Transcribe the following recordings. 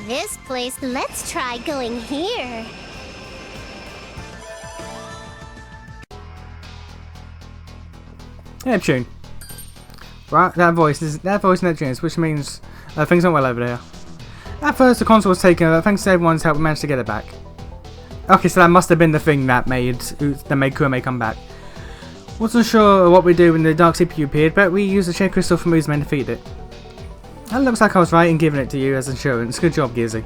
this place. Let's try going here. Neptune. Right, that voice is Neptune's, which means things went well over there. At first, the console was taken, but thanks to everyone's help, we managed to get it back. Okay, so that must have been the thing that made Kuame come back. Wasn't sure what we'd do when the Dark CPU appeared, but we used the Shade Crystal from Uzume and defeated it. That looks like I was right in giving it to you as insurance. Good job, Gearsy.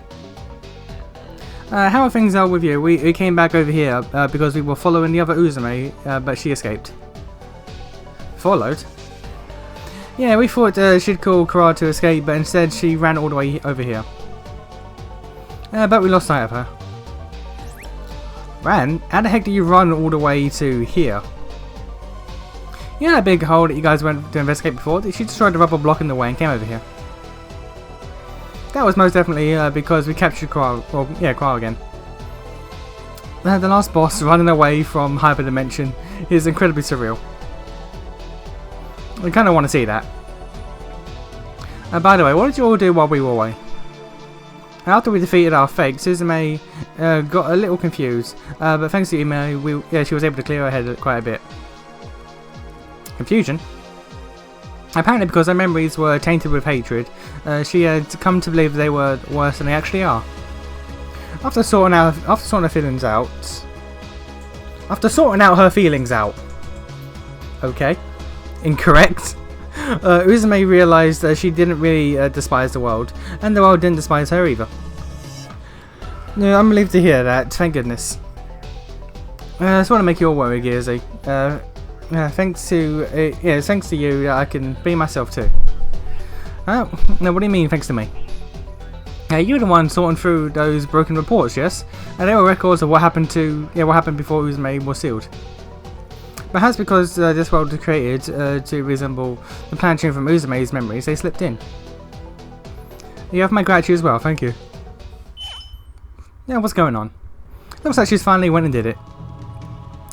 How are things with you? We came back over here because we were following the other Uzume, but she escaped. Followed? Yeah, we thought she'd call Kara to escape, but instead she ran all the way over here. But we lost sight of her. Ran? How the heck do you run all the way to here? You know that big hole that you guys went to investigate before? She destroyed the rubber block in the way and came over here. That was most definitely because we captured Kara, well, yeah, Kara again. The last boss running away from Hyperdimension is incredibly surreal. I kind of want to see that. By the way, what did you all do while we were away? After we defeated our fake, Uzume got a little confused, but thanks to Uzume, she was able to clear her head quite a bit. Confusion? Apparently because her memories were tainted with hatred, she had come to believe they were worse than they actually are. After sorting her feelings out... Okay. Incorrect. Uzume realised that she didn't really despise the world, and the world didn't despise her either. No, I'm relieved to hear that, thank goodness. I just want to make you all worry, Gearsy. Thanks to you, I can be myself too. No, what do you mean, thanks to me? You were the one sorting through those broken reports, yes? They were records of what happened before Uzume was sealed. Perhaps because this world was created to resemble the planetarium from Uzume's memories, they slipped in. You have my gratitude as well, thank you. Yeah, what's going on? Looks like she's finally went and did it.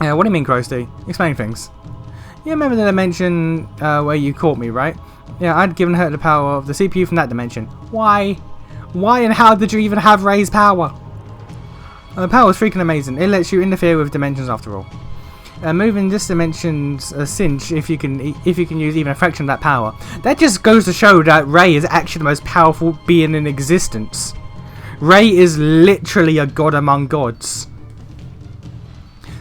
What do you mean, Krusty? Explain things. You remember the dimension where you caught me, right? Yeah, I'd given her the power of the CPU from that dimension. Why? Why and how did you even have Ray's power? The power is freaking amazing. It lets you interfere with dimensions after all. Moving this dimension's a cinch if you can use even a fraction of that power. That just goes to show that Ray is actually the most powerful being in existence. Ray is literally a god among gods.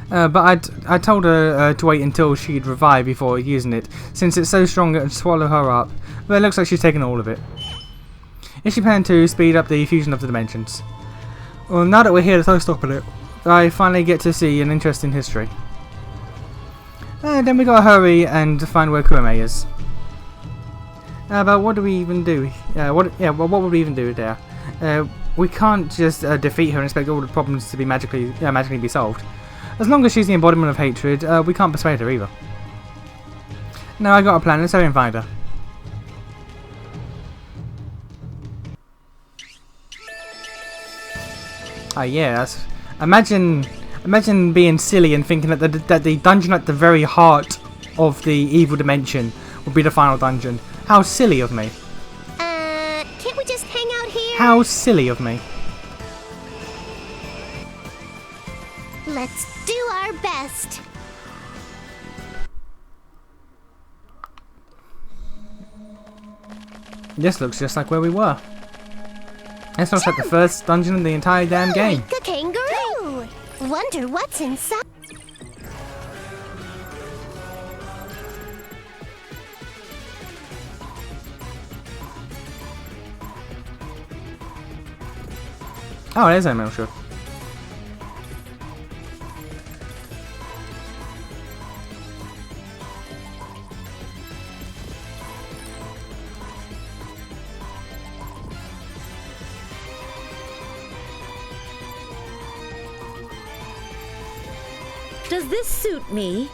But I told her to wait until she'd revive before using it, since it's so strong it would swallow her up. But it looks like she's taken all of it. Is she planning to speed up the fusion of the dimensions? Well, now that we're here, there's no stopping it. I finally get to see an interesting history. Then we gotta hurry and find where Kuame is. But what do we even do? What would we even do there? We can't just defeat her and expect all the problems to be magically be solved. As long as she's the embodiment of hatred, we can't persuade her either. No, I got a plan. Let's hurry and find her. Oh yeah, that's... Imagine being silly and thinking that the dungeon at the very heart of the evil dimension would be the final dungeon. How silly of me. Can't we just hang out here? How silly of me. Let's do our best. This looks just like where we were. This looks like the first dungeon in the entire damn game. Like a kangaroo! Wonder what's inside. Oh, there's a mail shot. Does this suit me?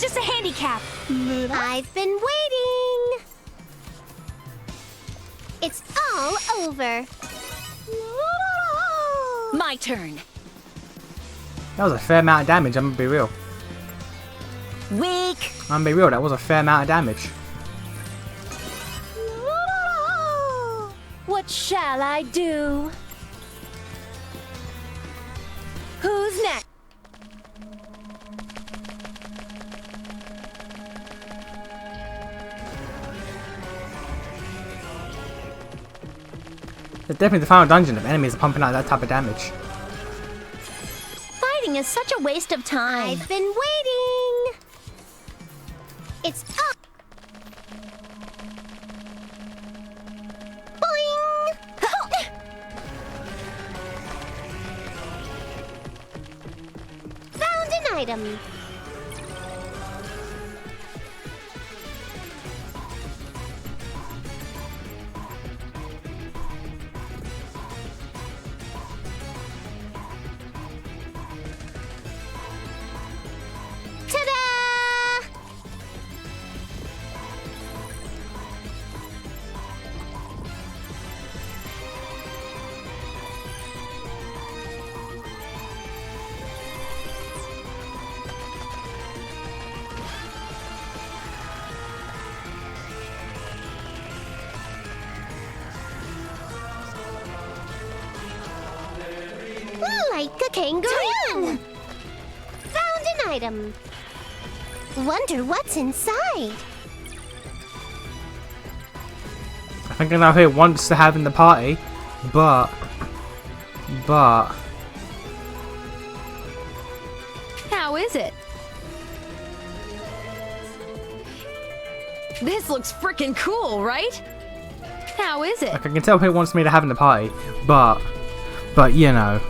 It's just a handicap. I've been waiting. It's all over. My turn. That was a fair amount of damage, I'm gonna be real. Weak. I'm gonna be real, that was a fair amount of damage. What shall I do? Who's next? It's definitely the final dungeon if enemies are pumping out that type of damage. Fighting is such a waste of time. I've been waiting. It's up. Boing. Found an item. Ta-da! Like a kangaroo. Found an item. Wonder what's inside. I think I know who wants to have in the party, but... How is it? This looks frickin' cool, right? How is it? Like, I can tell who wants me to have in the party, but you know.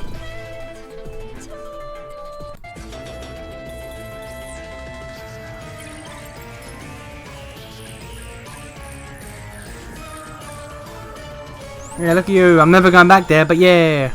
Yeah, look at you. I'm never going back there, but yeah.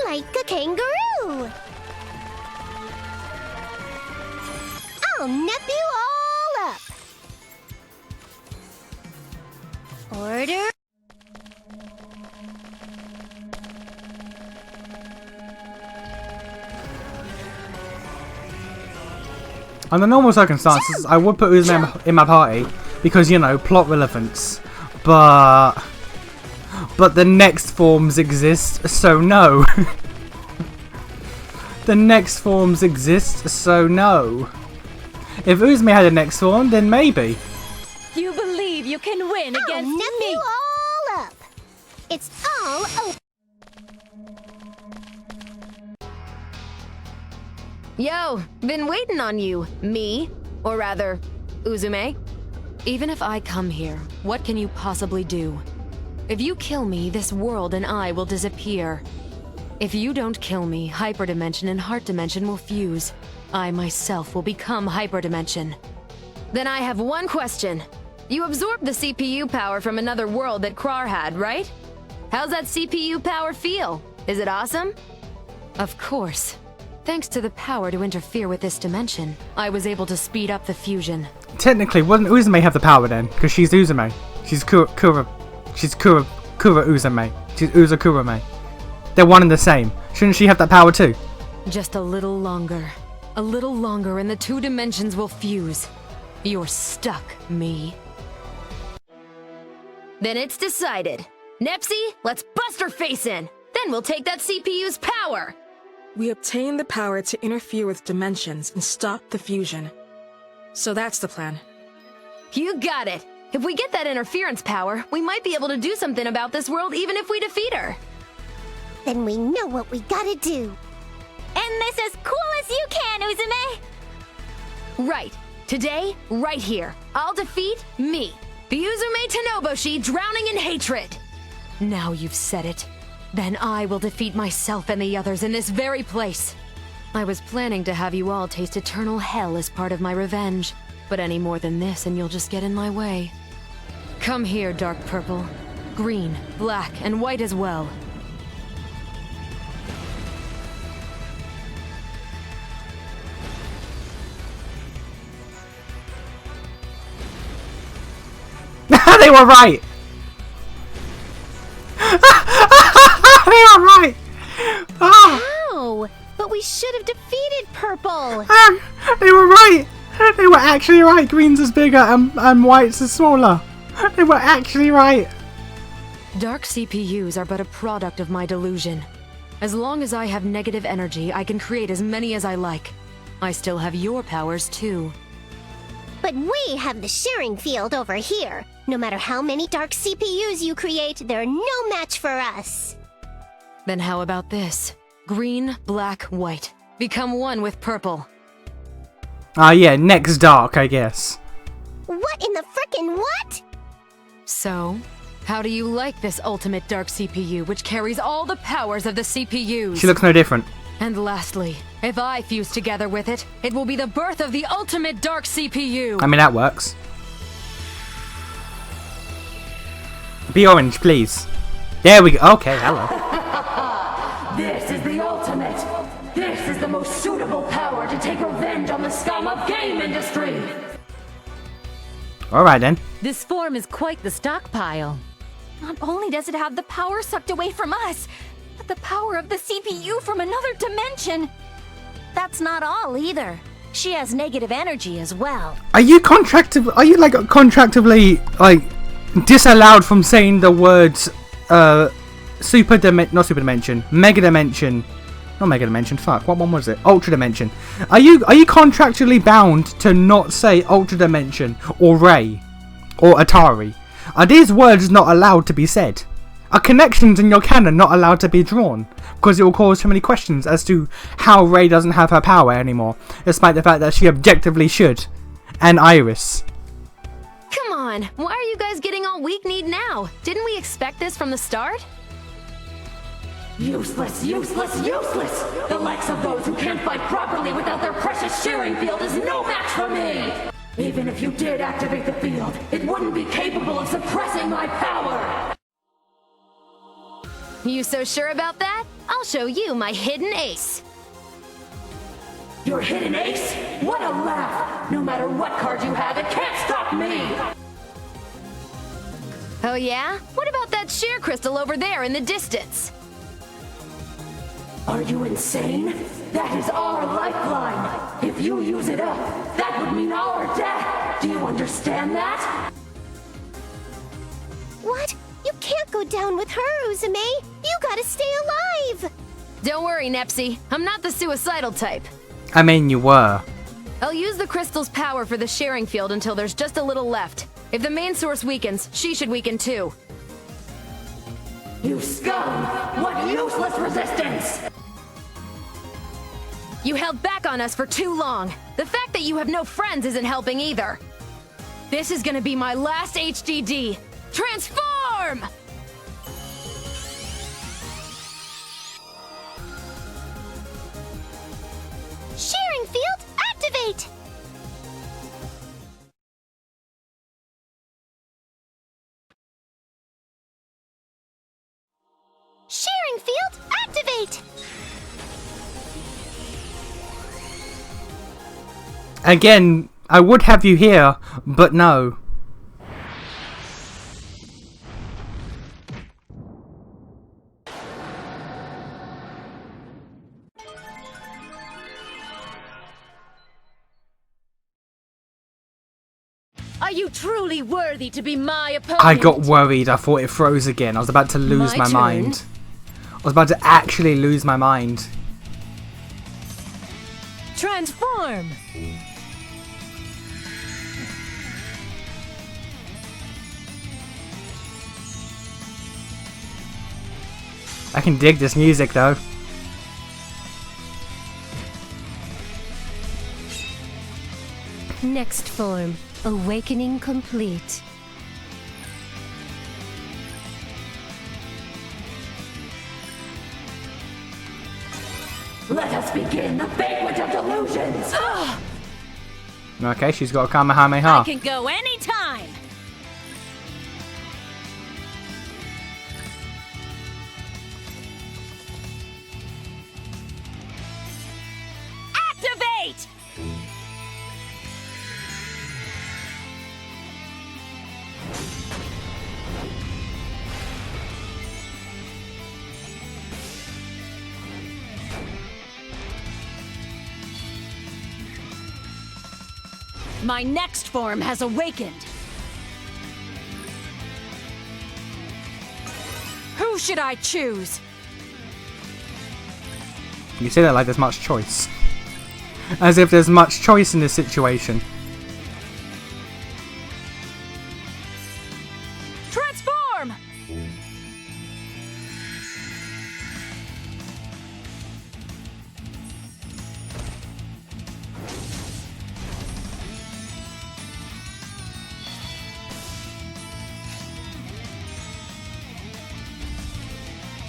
Like a kangaroo. I'll nip you all up. Order. Under normal circumstances, I would put Uzume in my party because, you know, plot relevance. But the next forms exist, so no. The next forms exist, so no. If Uzume had a next form, then maybe. You believe you can win I'll against nip me? you all up. It's all over. Yo, been waiting on you, me, or rather, Uzume. Even if I come here, what can you possibly do? If you kill me, this world and I will disappear. If you don't kill me, Hyperdimension and Heart Dimension will fuse. I myself will become Hyperdimension. Then I have one question. You absorbed the CPU power from another world that Krar had, right? How's that CPU power feel? Is it awesome? Of course. Thanks to the power to interfere with this dimension, I was able to speed up the fusion. Technically, wouldn't Uzume have the power then? Because she's Uzume. She's Kura Uzume. She's Uzakurame. They're one and the same. Shouldn't she have that power too? Just a little longer. A little longer and the two dimensions will fuse. You're stuck, me. Then it's decided. Nepsi, let's bust her face in! Then we'll take that CPU's power! We obtain the power to interfere with dimensions and stop the fusion. So that's the plan. You got it! If we get that interference power, we might be able to do something about this world even if we defeat her! Then we know what we gotta do. And this as cool as you can, Uzume! Right. Today, right here, I'll defeat me, the Uzume Tanoboshi drowning in hatred! Now you've said it. then I will defeat myself and the others in this very place. I was planning to have you all taste eternal hell as part of my revenge, but any more than this and you'll just get in my way. Come here, dark purple. Green, black, and white as well. They were right! They were right! Oh. Ow! But we should have defeated Purple! They were right! They were actually right! Green's is bigger and white's is smaller! They were actually right! Dark CPUs are but a product of my delusion. As long as I have negative energy, I can create as many as I like. I still have your powers too. But we have the sharing field over here. No matter how many dark CPUs you create, they're no match for us. Then how about this? Green, black, white. Become one with purple. Yeah, next dark, I guess. What in the frickin' what? So, how do you like this ultimate dark CPU, which carries all the powers of the CPUs? She looks no different. And lastly, if I fuse together with it, it will be the birth of the ultimate dark CPU. I mean, that works. Be orange, please. There we go. Okay, hello. This is the ultimate. This is the most suitable power to take revenge on the scum of game industry. Alright then. This form is quite the stockpile. Not only does it have the power sucked away from us, but the power of the CPU from another dimension. That's not all either. She has negative energy as well. Are you like contractively like disallowed from saying the words Megadimension. Not Megadimension, fuck, what one was it? Ultra Dimension. Are you contractually bound to not say Ultra Dimension or Ray or Atari? Are these words not allowed to be said? Are connections in your canon not allowed to be drawn? Because it will cause too many questions as to how Ray doesn't have her power anymore, despite the fact that she objectively should. And Iris. Come on, why are you guys getting all weak-kneed now? Didn't we expect this from the start? Useless, useless, useless! The likes of those who can't fight properly without their precious sharing field is no match for me! Even if you did activate the field, it wouldn't be capable of suppressing my power! You so sure about that? I'll show you my hidden ace. Your hidden ace? What a laugh! No matter what card you have, it can't stop me! Oh yeah? What about that sheer crystal over there in the distance? Are you insane? That is our lifeline! If you use it up, that would mean our death! Do you understand that? What? You can't go down with her, Uzume! You gotta stay alive! Don't worry, Nepsi. I'm not the suicidal type. I mean, you were. I'll use the crystal's power for the sharing field until there's just a little left. If the main source weakens, she should weaken too. You scum! What useless resistance! You held back on us for too long. The fact that you have no friends isn't helping either. This is gonna be my last HDD. Transform! Sharing field, activate! Sharing field, activate! Again, I would have you here, but no. Are you truly worthy to be my opponent? I got worried. I thought it froze again. I was about to lose my mind. I was about to actually lose my mind. Transform! I can dig this music though. Next form, awakening complete. Let us begin the banquet of delusions! Okay, she's got a Kamehameha. I can go anytime! Activate! My next form has awakened. Who should I choose? You say that like there's much choice. As if there's much choice in this situation. Transform!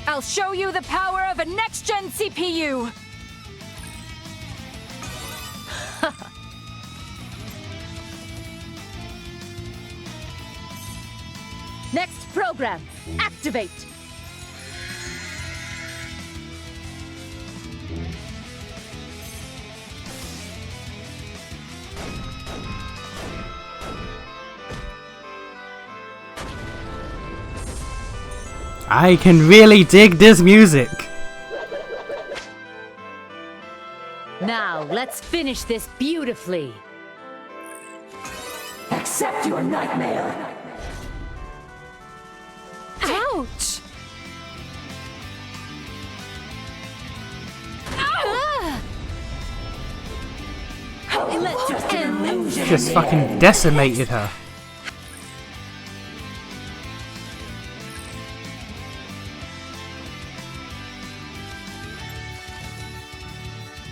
I'll show you the power of a next-gen CPU! Next program, activate! I can really dig this music. Now, let's finish this beautifully. Accept your nightmare! Ouch! Just an illusion! Just fucking decimated her.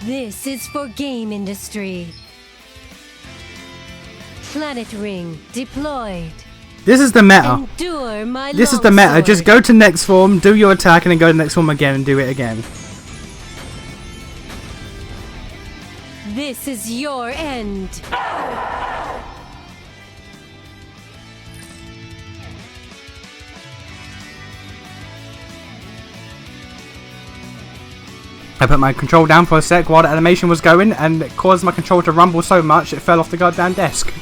This is for game industry. Planet ring deployed. This is the meta. Endure my This is the meta. longsword. Just go to next form, do your attack, and then go to next form again and do it again. This is your end. I put my control down for a sec while the animation was going, and it caused my controller to rumble so much it fell off the goddamn desk.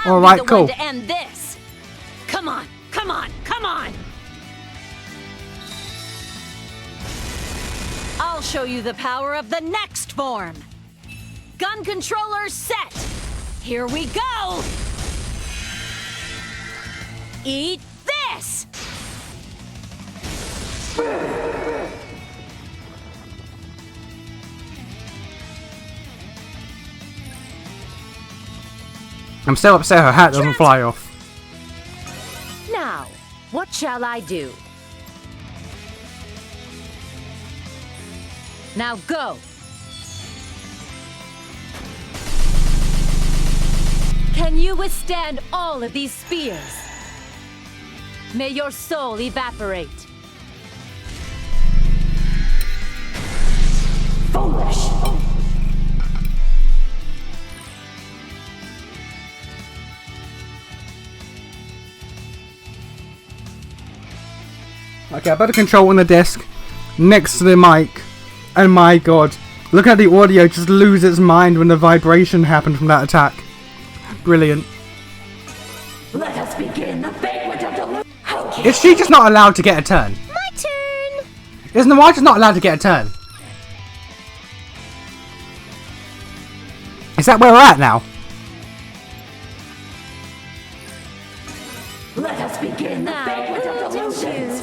Alright, cool. To end this. Come on, come on, come on! I'll show you the power of the next form. Gun controller set. Here we go. Eat this. I'm still upset her hat doesn't fly off. Now, what shall I do? Now go. Can you withstand all of these spears? May your soul evaporate. Foolish! Okay, I put the control on the desk next to the mic, and my god, look at the audio just lose its mind when the vibration happened from that attack. Brilliant. Let us begin the banquet of delusion! Is she just not allowed to get a turn? My turn! Is Nawai just not allowed to get a turn? Is that where we're at now? Let us begin the banquet of delusions!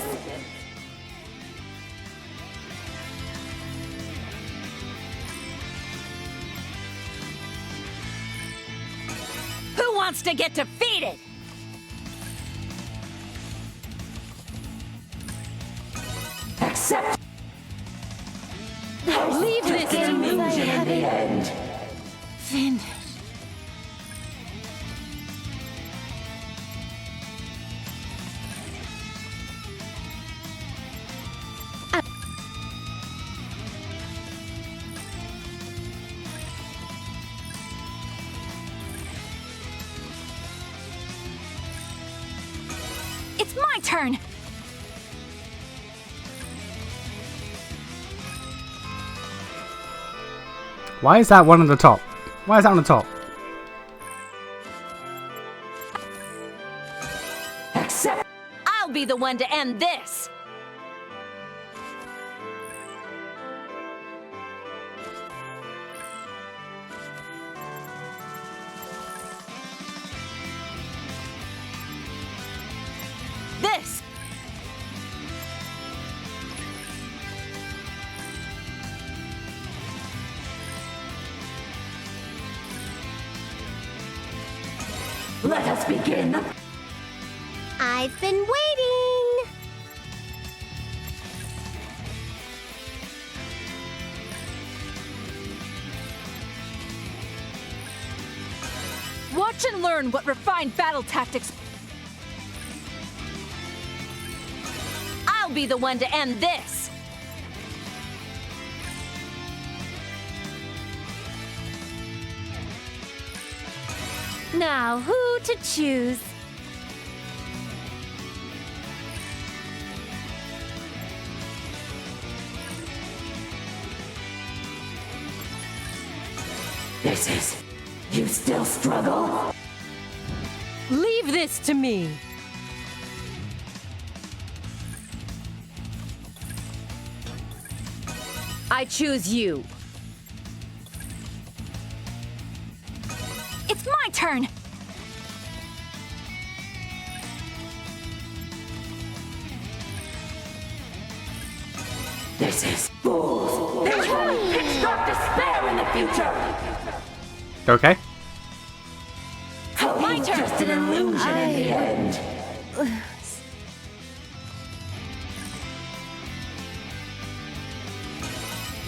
Who wants to get defeated? Accept Leave this to me. illusion in the end! Finish. It's my turn! Why is that one on the top? Why is that on the top? Accept. I'll be the one to end this! This! Let us begin. I've been waiting! Watch and learn what refined battle tactics. I'll be the one to end this! Now, who to choose? This is... You still struggle? Leave this to me. I choose you. It's my turn! This is fools. There's only pitch dark despair in the future. Okay. Oh, My it's turn. just an illusion in the end.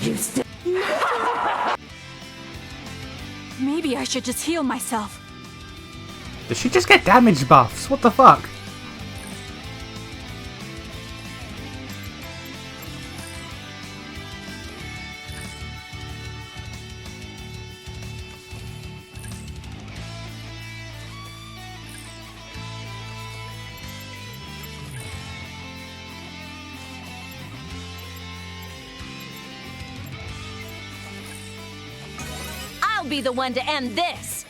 You still... Maybe I should just heal myself. Did she just get damage buffs? What the fuck? I'll be the one to end this!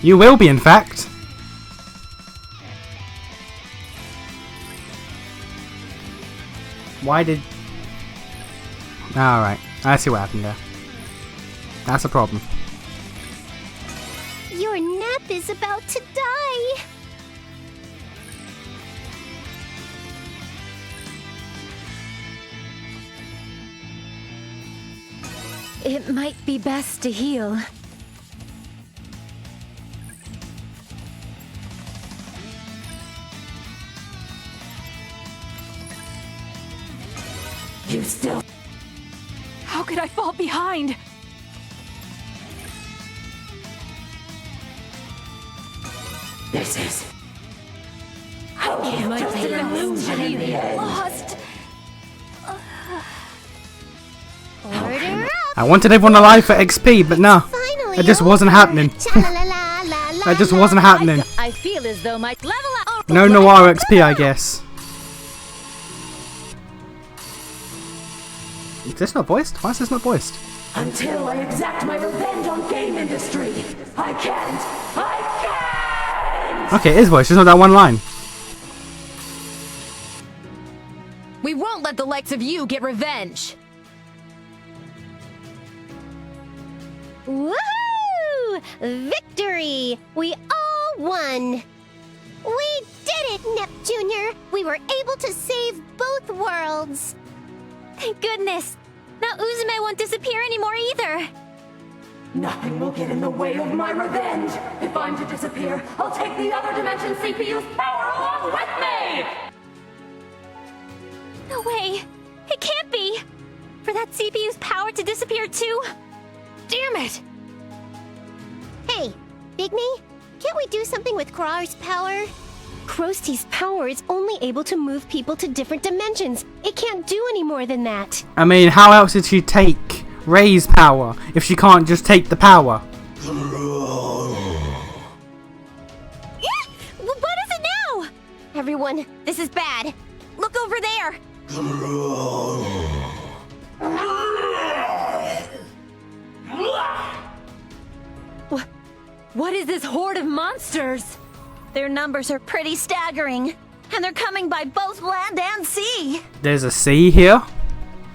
You will be, in fact. Why did... Alright, I see what happened there. That's a problem. Your nap is about to die! It might be best to heal. You still... How could I fall behind? This is... Oh, It might just be an illusion in the end. Lost! Order up! I wanted everyone alive for XP, but no. Finally! It just wasn't happening. That just wasn't happening. I feel as though my level up. No Noir XP, I guess. Is this not voiced? Why is this not voiced? Until I exact my revenge on game industry. I can't! Okay, it is voiced, just not that one line. We won't let the likes of you get revenge. Woohoo! Victory! We all won! We did it, Nep Jr.! We were able to save both worlds! Thank goodness! Now Uzume won't disappear anymore either! Nothing will get in the way of my revenge. If I'm to disappear, I'll take the other dimension CPU's power along with me! No way! It can't be! For that CPU's power to disappear too? Damn it! Hey, Bigme, can't we do something with Krar's power? Krosti's power is only able to move people to different dimensions. It can't do any more than that. I mean, how else did she take Ray's power if she can't just take the power? What is it Everyone, this is bad. Look over there! What is this horde of monsters? Their numbers are pretty staggering, and they're coming by both land and sea. There's a sea here?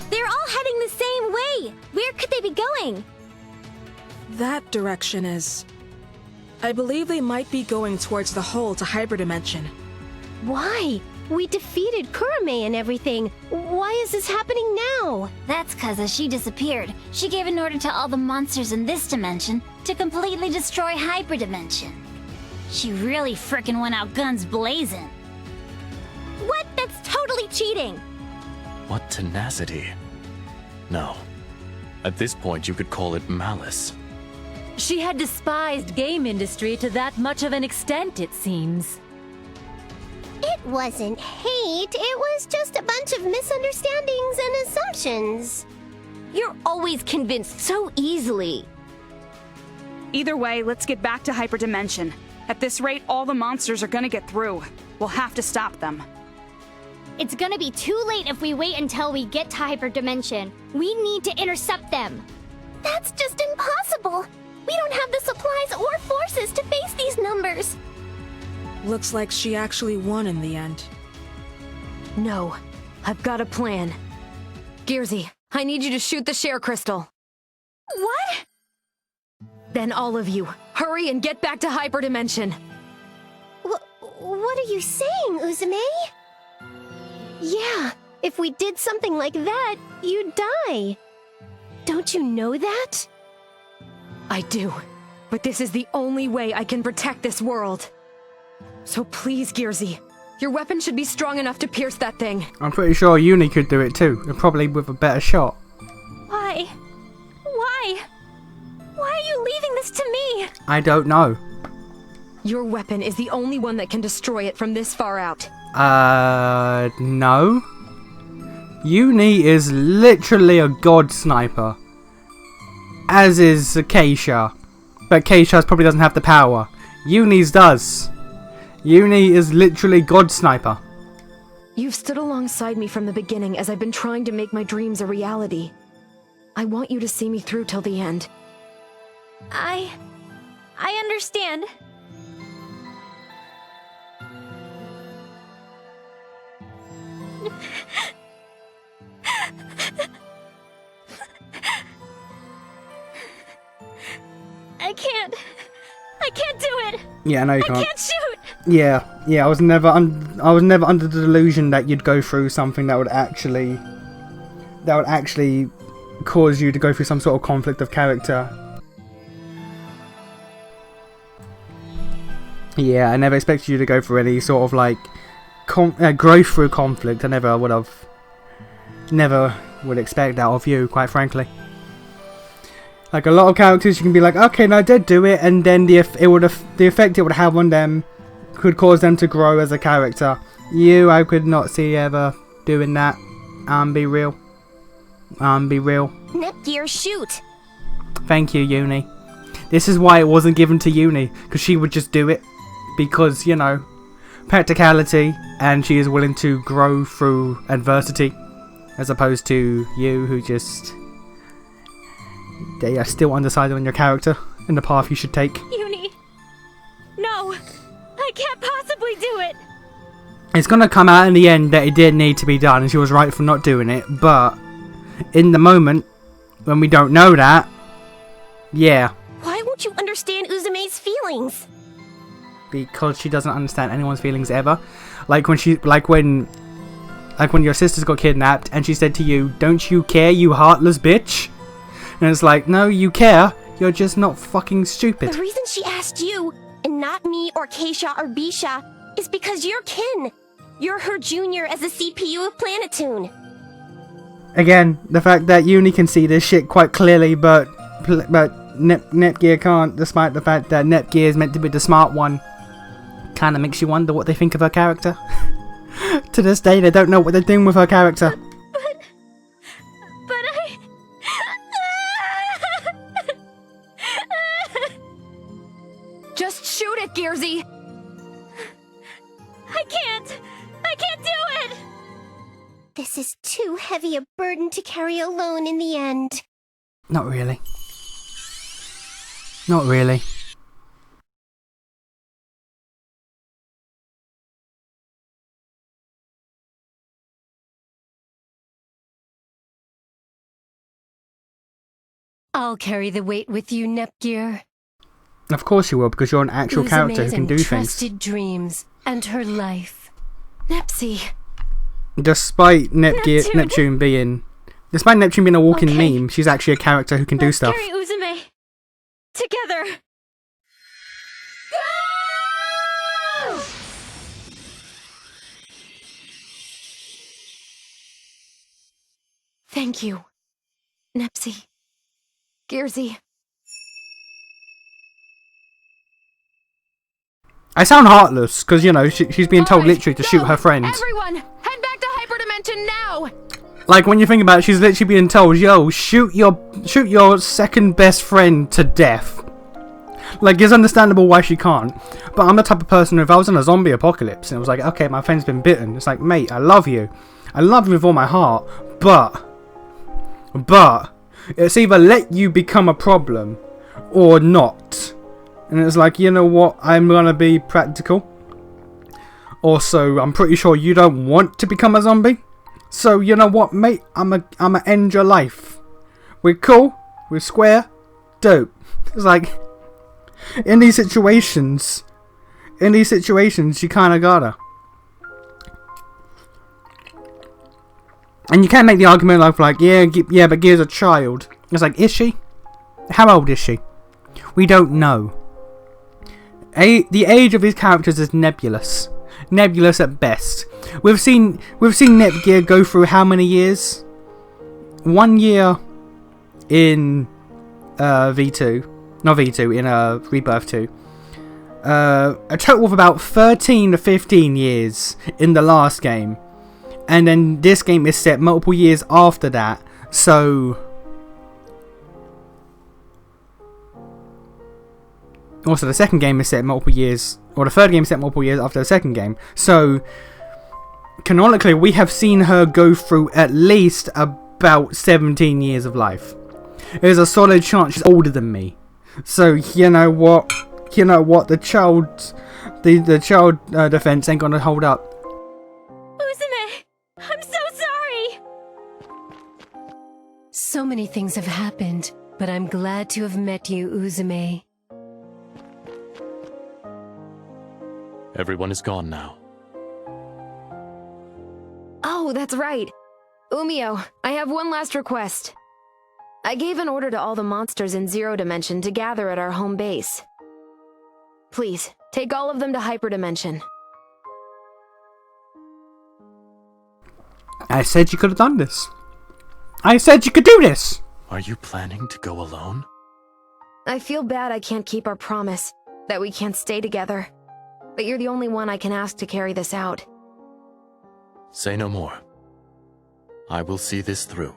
They're all heading the same way! Where could they be going? That direction is... I believe they might be going towards the hole to hyperdimension. Why? We defeated Kurame and everything. Why is this happening now? That's cause as she disappeared, she gave an order to all the monsters in this dimension to completely destroy hyperdimension. She really frickin' went out guns blazing. What? That's totally cheating! What tenacity. No. At this point, you could call it malice. She had despised game industry to that much of an extent, it seems. It wasn't hate, it was just a bunch of misunderstandings and assumptions. You're always convinced so easily. Either way, let's get back to hyperdimension. At this rate, all the monsters are gonna get through. We'll have to stop them. It's gonna be too late if we wait until we get to hyperdimension. We need to intercept them. That's just impossible! We don't have the supplies or forces to face these numbers! Looks like she actually won in the end. No, I've got a plan. Gearsy, I need you to shoot the share crystal. What? Then all of you, hurry and get back to hyperdimension. What are you saying, Uzume? Yeah, if we did something like that, you'd die. Don't you know that? I do, but this is the only way I can protect this world. So please, Gearsy, your weapon should be strong enough to pierce that thing. I'm pretty sure Uni could do it too, and probably with a better shot. Why? Why? Why are you leaving this to me? I don't know. Your weapon is the only one that can destroy it from this far out. No. Uni is literally a god sniper. As is Keisha. But Keisha's probably doesn't have the power. Uni's does. Uni is literally god sniper. You've stood alongside me from the beginning as I've been trying to make my dreams a reality. I want you to see me through till the end. I understand. I can't do it. Yeah, I know you can't. I can't shoot. Yeah, I was never under the delusion that you'd go through something that would actually cause you to go through some sort of conflict of character. Yeah, I never expected you to go through any sort of like growth through conflict. I never would expect that of you, quite frankly. Like a lot of characters, you can be like, okay, no, I did do it, and then the effect it would have on them could cause them to grow as a character. You, I could not see ever doing that. Be real. Be real. Nepgear, shoot! Thank you, Uni. This is why it wasn't given to Uni, because she would just do it. Because, you know, practicality, and she is willing to grow through adversity. As opposed to you, who just... They are still undecided on your character and the path you should take. Uni. No. I can't possibly do it. It's gonna come out in the end that it did need to be done and she was right for not doing it, but in the moment, when we don't know that, yeah. Why won't you understand Uzume's feelings? Because she doesn't understand anyone's feelings ever. Like when your sisters got kidnapped and she said to you, "Don't you care, you heartless bitch?" And it's like, no, you care. You're just not fucking stupid. The reason she asked you, and not me or Keisha or Bisha, is because you're kin. You're her junior as the CPU of Planetoon. Again, the fact that Uni can see this shit quite clearly, but Nepgear can't, despite the fact that Nepgear is meant to be the smart one, kind of makes you wonder what they think of her character. To this day, they don't know what they're doing with her character. But I... Just shoot it, Gearsy! I I can't do it! This is too heavy a burden to carry alone in the end. Not really. Not really. I'll carry the weight with you, Nepgear. Of course you will, because you're an actual character who can do things. Trusted dreams and her life. Nepsi. Despite Neptune being a walking meme, she's actually a character who can do stuff. Carry Uzume. Together. Go! Thank you, Nepsi. Gearsy. I sound heartless, because, you know, she's being told literally to shoot her friend. Everyone, head back to Hyperdimension now! Like, when you think about it, she's literally being told, yo, shoot your second best friend to death. Like, it's understandable why she can't. But I'm the type of person who, if I was in a zombie apocalypse, and it was like, okay, my friend's been bitten. It's like, mate, I love you. I love you with all my heart. But, it's either let you become a problem, or not. And it's like, you know what, I'm gonna be practical. Also, I'm pretty sure you don't want to become a zombie. So, you know what, mate, I'ma end your life. We're cool, we're square, dope. It's like, in these situations, you kinda gotta. And you can't make the argument of like, yeah, but Gear's a child. It's like, is she? How old is she? We don't know. The age of his characters is nebulous. Nebulous at best. We've seen Nepgear go through how many years? 1 year in V2. Not V2, in Rebirth 2. A total of about 13 to 15 years in the last game. And then this game is set multiple years after that. So... Also, the second game is set multiple years, or the third game is set multiple years after the second game. So, canonically, we have seen her go through at least about 17 years of life. There's a solid chance she's older than me. So, you know what? The child defense ain't gonna hold up. Uzume, I'm so sorry. So many things have happened, but I'm glad to have met you, Uzume. Everyone is gone now. Oh, that's right. Umio, I have one last request. I gave an order to all the monsters in Zero Dimension to gather at our home base. Please, take all of them to Hyperdimension. I said you could have done this. I said you could do this! Are you planning to go alone? I feel bad I can't keep our promise, that we can't stay together. But you're the only one I can ask to carry this out. Say no more. I will see this through.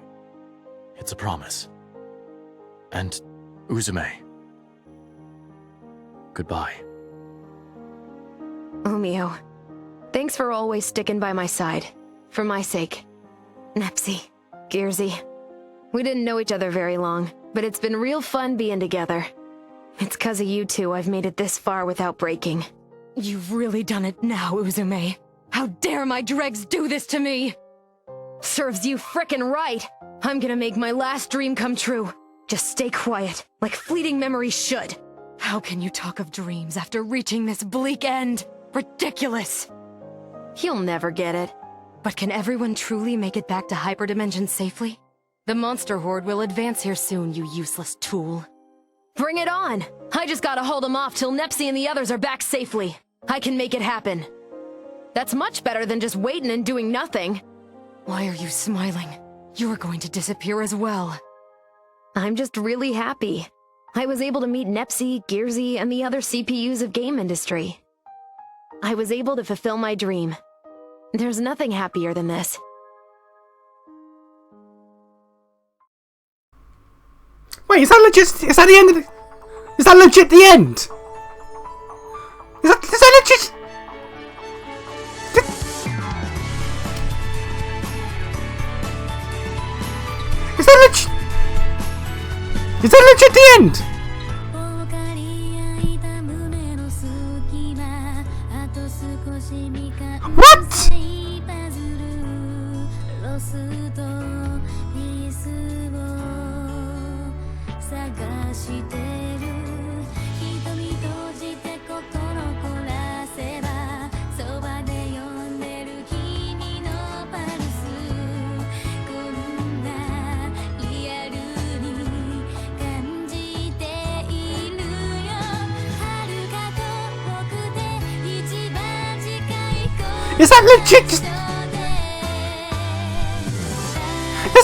It's a promise. And, Uzume, goodbye. Umio, thanks for always sticking by my side. For my sake. Nepsi, Gearsy. We didn't know each other very long, but it's been real fun being together. It's 'cause of you two I've made it this far without breaking. You've really done it now, Uzume. How dare my dregs do this to me? Serves you frickin' right. I'm gonna make my last dream come true. Just stay quiet, like fleeting memories should. How can you talk of dreams after reaching this bleak end? Ridiculous! He'll never get it. But can everyone truly make it back to Hyperdimension safely? The monster horde will advance here soon, you useless tool. Bring it on! I just gotta hold them off till Nepsi and the others are back safely. I can make it happen. That's much better than just waiting and doing nothing. Why are you smiling? You're going to disappear as well. I'm just really happy. I was able to meet Nepsi, Gearsy, and the other CPUs of game industry. I was able to fulfill my dream. There's nothing happier than this. Wait, is that legit? Is that the end of the... Is that legit the end? Is that legit? that legit? Is that legit the end? What? Is that legit? Is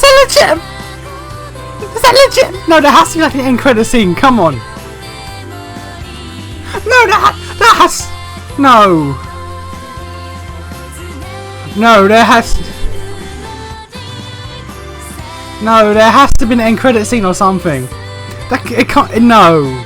that legit? Is that legit? No, there has to be like an end credit scene. Come on. No, that has. No. No, there has. No, there has to be an end credit scene or something. That it can't. No.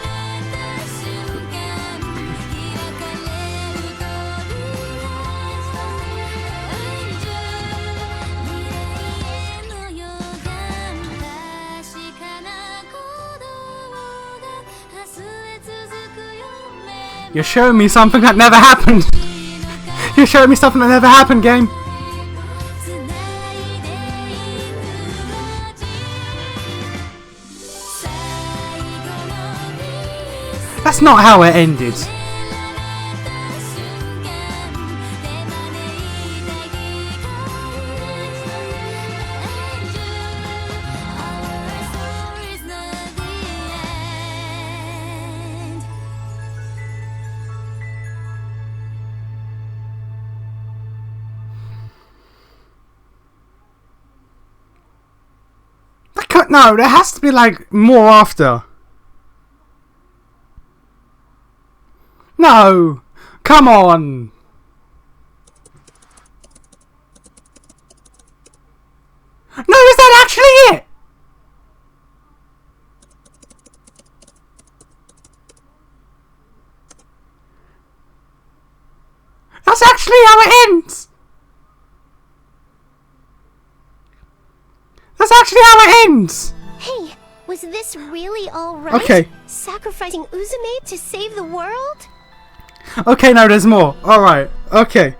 You're showing me something that never happened. You're showing me something that never happened, game. That's not how it ended. No, there has to be like more after. No, come on. No, is that actually it? That's actually how it ends. That's actually how it ends! Hey, was this really all right? Okay. Sacrificing Uzume to save the world? Okay, no, there's more. Alright, okay.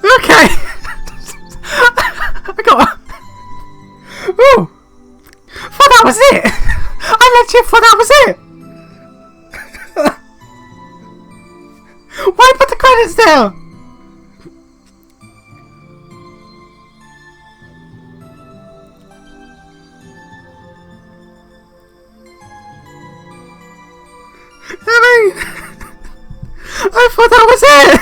Okay! I got... Ooh! Thought that was it! I legit thought that was it! Why put the credits there? I mean... I thought that was it!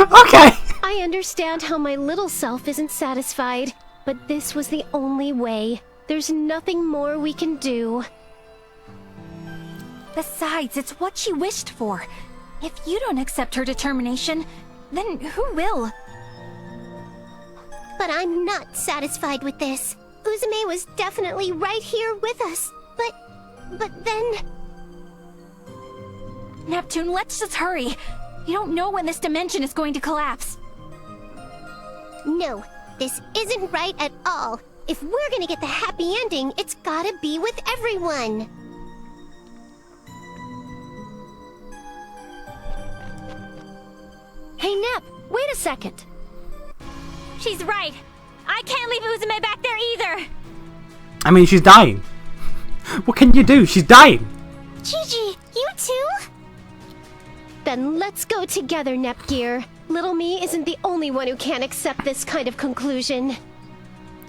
Okay! I understand how my little self isn't satisfied, but this was the only way. There's nothing more we can do. Besides, it's what she wished for. If you don't accept her determination, then who will? But I'm not satisfied with this. Uzume was definitely right here with us. But then... Neptune, let's just hurry. You don't know when this dimension is going to collapse. No, this isn't right at all. If we're gonna get the happy ending, it's gotta be with everyone. Hey, Nep, wait a second. She's right. I can't leave Uzume back there either. I mean, she's dying. What can you do? She's dying. Gigi, you too? Then let's go together, Nepgear. Little me isn't the only one who can't accept this kind of conclusion.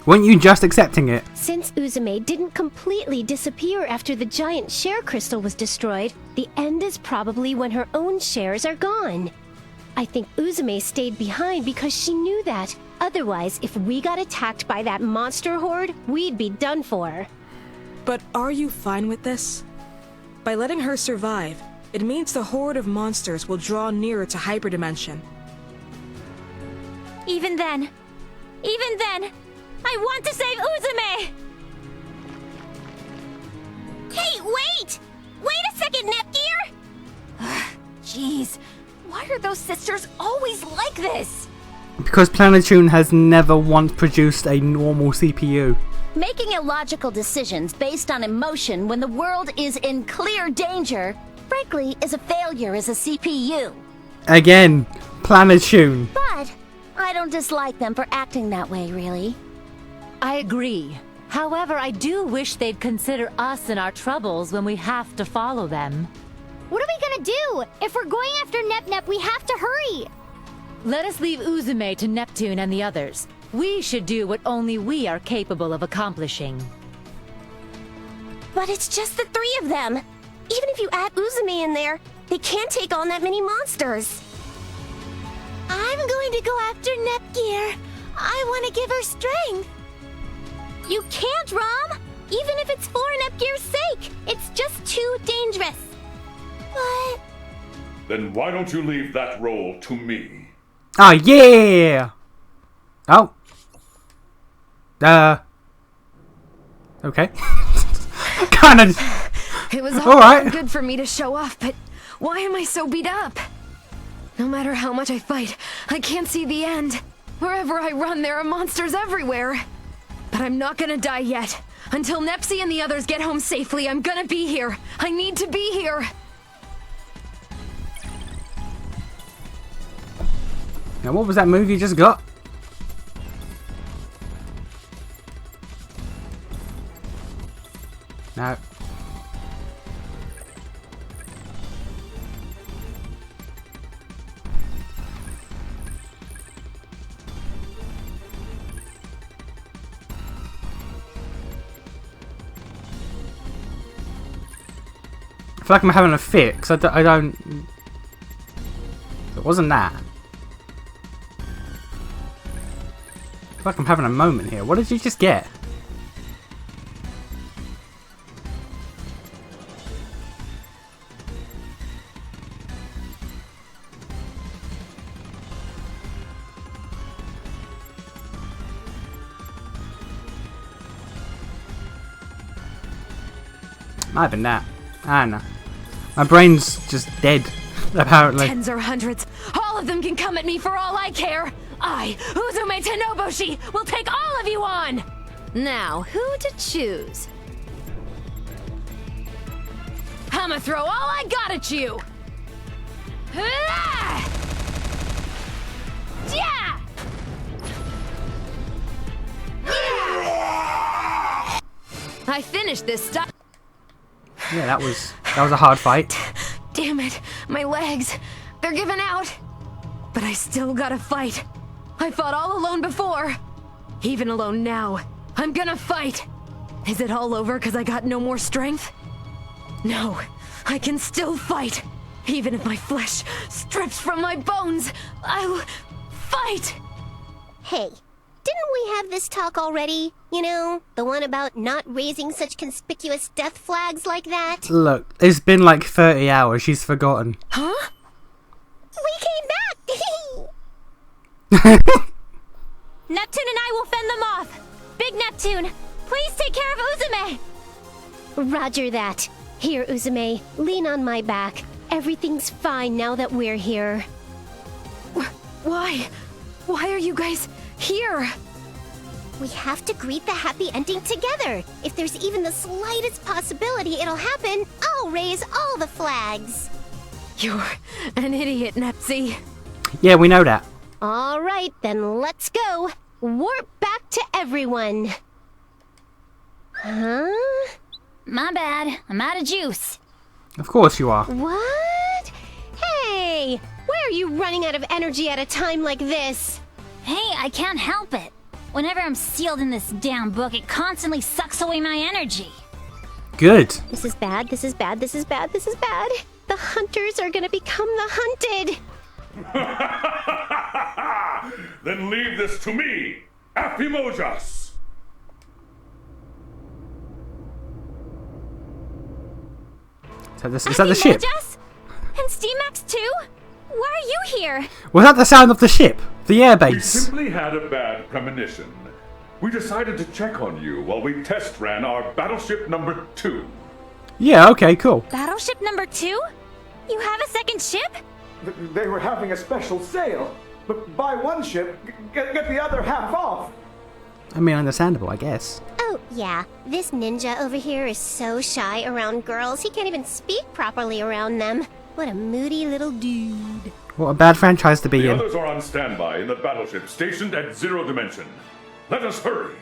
Weren't you just accepting it? Since Uzume didn't completely disappear after the giant share crystal was destroyed, the end is probably when her own shares are gone. I think Uzume stayed behind because she knew that. Otherwise, if we got attacked by that monster horde, we'd be done for. But are you fine with this? By letting her survive, It means the horde of monsters will draw nearer to Hyperdimension. Even then, I want to save Uzume! Hey, wait! Wait a second, Nepgear! Jeez, why are those sisters always like this? Because Planetoon has never once produced a normal CPU. Making illogical decisions based on emotion when the world is in clear danger, frankly, is a failure as a CPU. Again, Planetoon. But I don't dislike them for acting that way, really. I agree. However, I do wish they'd consider us and our troubles when we have to follow them. What are we gonna do? If we're going after Nep, we have to hurry. Let us leave Uzume to Neptune and the others. We should do what only we are capable of accomplishing. But it's just the 3 of them. Even if you add Uzume in there, they can't take on that many monsters. I'm going to go after Nepgear. I want to give her strength. You can't, Rom! Even if it's for Nepgear's sake. It's just too dangerous. But... Then why don't you leave that role to me? Oh, yeah! Oh. Okay. Kind of. It was all right. good for me to show off, but why am I so beat up? No matter how much I fight, I can't see the end. Wherever I run, there are monsters everywhere. But I'm not gonna die yet. Until Nepsi and the others get home safely, I'm gonna be here. I need to be here. Now, what was that move you just got? No. I feel like I'm having a fit, because I don't... It wasn't that. I feel like I'm having a moment here. What did you just get? Might have been that. I don't know. My brain's just dead, apparently. Tens or hundreds. All of them can come at me for all I care. I, Uzume Tenoboshi, will take all of you on! Now, who to choose? I'ma throw all I got at you! Ah! Yeah! I finished this stuff. Yeah, that was a hard fight. Damn it, my legs. They're giving out. But I still gotta fight. I fought all alone before. Even alone now. I'm gonna fight. Is it all over because I got no more strength? No, I can still fight. Even if my flesh strips from my bones, I'll fight. Hey, didn't we have this talk already? You know, the one about not raising such conspicuous death flags like that? Look, it's been like 30 hours. She's forgotten. Huh? We came back! Neptune and I will fend them off. Big Neptune, please take care of Uzume. Roger that. Here, Uzume, lean on my back. Everything's fine now that we're here. Why? Why are you guys here? We have to greet the happy ending together. If there's even the slightest possibility it'll happen, I'll raise all the flags. You're an idiot, Nepsi. Yeah, we know that. All right, then let's go. Warp back to everyone. Huh? My bad, I'm out of juice. Of course you are. What? Hey, why are you running out of energy at a time like this? Hey, I can't help it. Whenever I'm sealed in this damn book, it constantly sucks away my energy. Good. This is bad, this is bad, this is bad, this is bad. The hunters are gonna become the hunted. Then leave this to me, Afimojas! Is that the ship? And Steamax too? Why are you here? Was that the sound of the ship? The We airbase? simply had a bad premonition. We decided to check on you while we test ran our battleship number 2. Yeah, okay, cool. Battleship number 2? You have a second ship? They were having a special sale. But buy one ship, get the other half off. I mean, understandable, I guess. Oh, yeah. This ninja over here is so shy around girls, he can't even speak properly around them. What a moody little dude. What a bad franchise to be The in. others are on standby in the battleship stationed at 0 Dimension. Let us hurry.